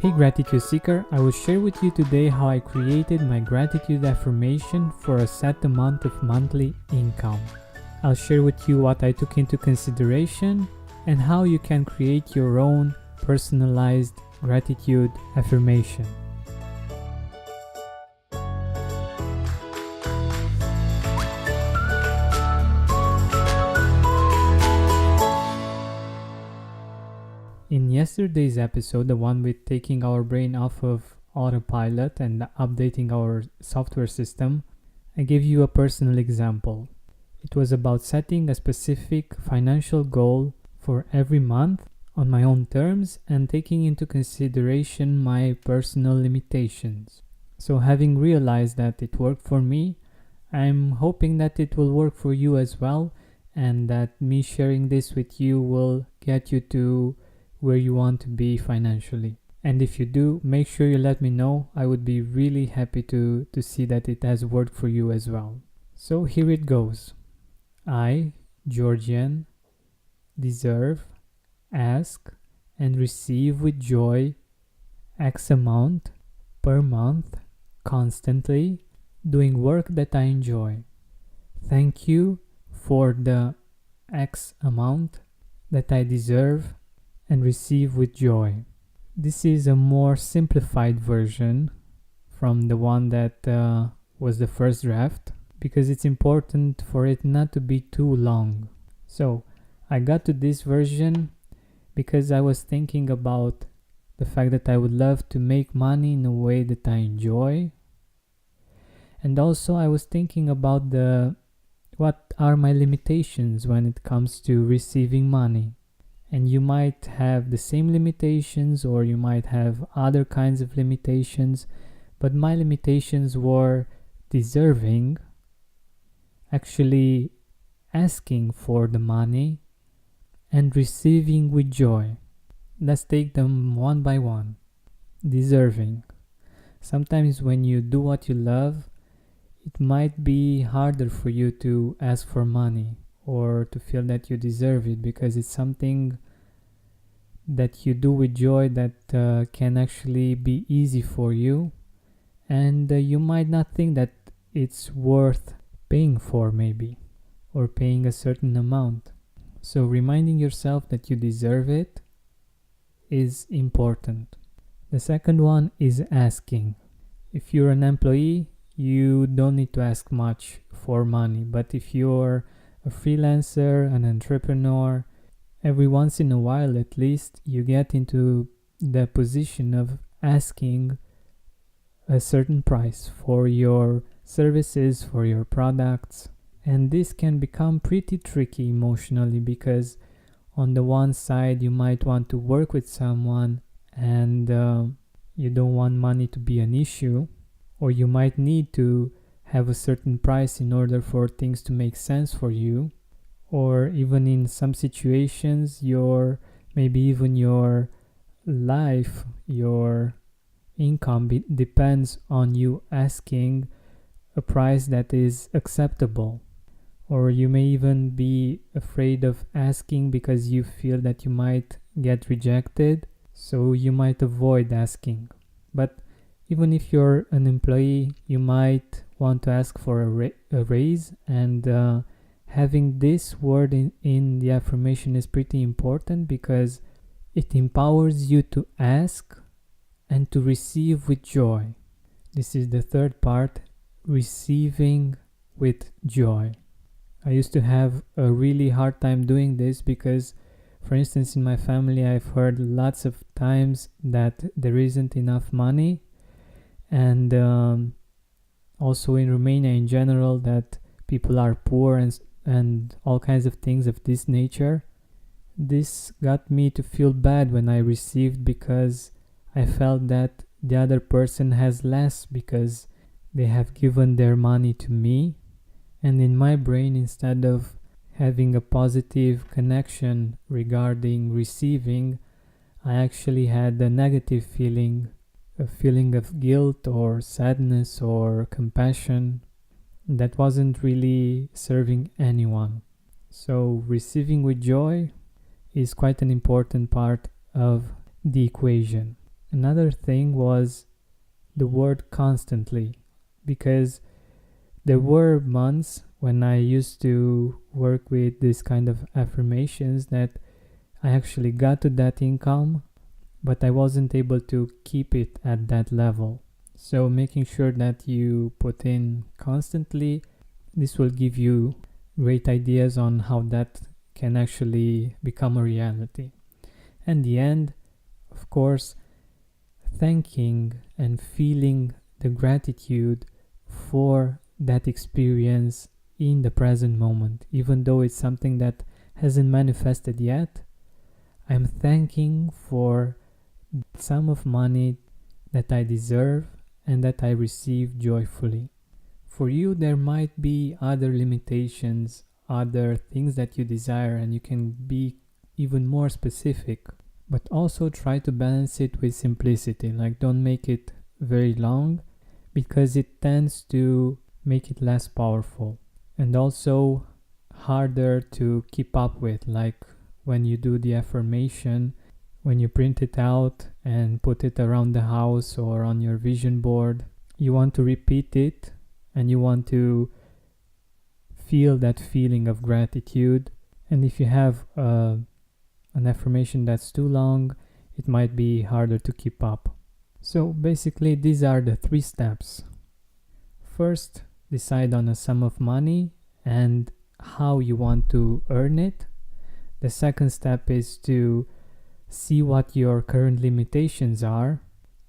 Hey Gratitude Seeker, I will share with you today how I created my gratitude affirmation for a set amount of monthly income. I'll share with you what I took into consideration and how you can create your own personalized gratitude affirmation. In yesterday's episode, the one with taking our brain off of autopilot and updating our software system, I gave you a personal example. It was about setting a specific financial goal for every month on my own terms and taking into consideration my personal limitations. So having realized that it worked for me, I'm hoping that it will work for you as well, and that me sharing this with you will get you to where you want to be financially. And if you do, make sure you let me know. I would be really happy to see that it has worked for you as well. So here it goes. I, Georgian, deserve, ask, and receive with joy X amount per month, constantly, doing work that I enjoy. Thank you for the X amount that I deserve and receive with joy. This is a more simplified version from the one that was the first draft, because it's important for it not to be too long. So I got to this version because I was thinking about the fact that I would love to make money in a way that I enjoy. And also I was thinking about what are my limitations when it comes to receiving money. And you might have the same limitations, or you might have other kinds of limitations, but my limitations were deserving, actually asking for the money, and receiving with joy. Let's take them one by one. Deserving. Sometimes when you do what you love, it might be harder for you to ask for money or to feel that you deserve it, because it's something that you do with joy that can actually be easy for you, and you might not think that it's worth paying for, maybe, or paying a certain amount. So reminding yourself that you deserve it is important. The second one is asking. If you're an employee, you don't need to ask much for money, but if you're a freelancer, an entrepreneur, every once in a while at least, you get into the position of asking a certain price for your services, for your products. And this can become pretty tricky emotionally, because on the one side you might want to work with someone and you don't want money to be an issue, or you might need to have a certain price in order for things to make sense for you, or even in some situations maybe even your life, your income depends on you asking a price that is acceptable. Or you may even be afraid of asking because you feel that you might get rejected, so you might avoid asking. But even if you're an employee, you might want to ask for a raise, and having this word in the affirmation is pretty important, because it empowers you to ask and to receive with joy. This is the third part, receiving with joy. I used to have a really hard time doing this because, for instance, in my family, I've heard lots of times that there isn't enough money, and also in Romania in general, that people are poor and all kinds of things of this nature. This got me to feel bad when I received, because I felt that the other person has less because they have given their money to me. And in my brain, instead of having a positive connection regarding receiving, I actually had a negative feeling, a feeling of guilt or sadness or compassion that wasn't really serving anyone. So receiving with joy is quite an important part of the equation. Another thing was the word constantly, because there were months when I used to work with this kind of affirmations that I actually got to that income, but I wasn't able to keep it at that level. So making sure that you put in constantly, this will give you great ideas on how that can actually become a reality. And the end, of course, thanking and feeling the gratitude for that experience in the present moment, even though it's something that hasn't manifested yet. I'm thanking for the sum of money that I deserve and that I receive joyfully. For you, there might be other limitations, other things that you desire, and you can be even more specific, but also try to balance it with simplicity. Like, don't make it very long because it tends to make it less powerful and also harder to keep up with. Like when you do the affirmation, when you print it out and put it around the house or on your vision board, you want to repeat it and you want to feel that feeling of gratitude. And if you have an affirmation that's too long, it might be harder to keep up. So basically, these are the 3 steps. First, decide on a sum of money and how you want to earn it. The second step is to see what your current limitations are.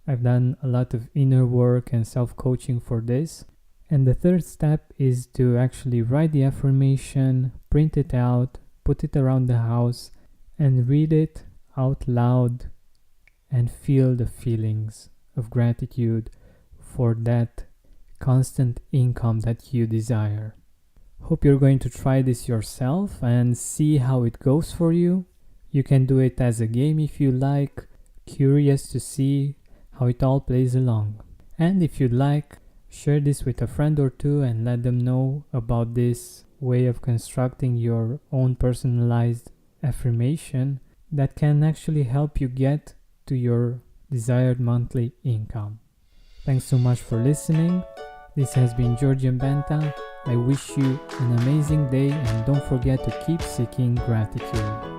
I've done a lot of inner work and self-coaching for this. And the third step is to actually write the affirmation, print it out, put it around the house, and read it out loud and feel the feelings of gratitude for that constant income that you desire. Hope you're going to try this yourself and see how it goes for you. You can do it as a game if you like, curious to see how it all plays along. And if you'd like, share this with a friend or two and let them know about this way of constructing your own personalized affirmation that can actually help you get to your desired monthly income. Thanks so much for listening. This has been Georgian Benta. I wish you an amazing day and don't forget to keep seeking gratitude.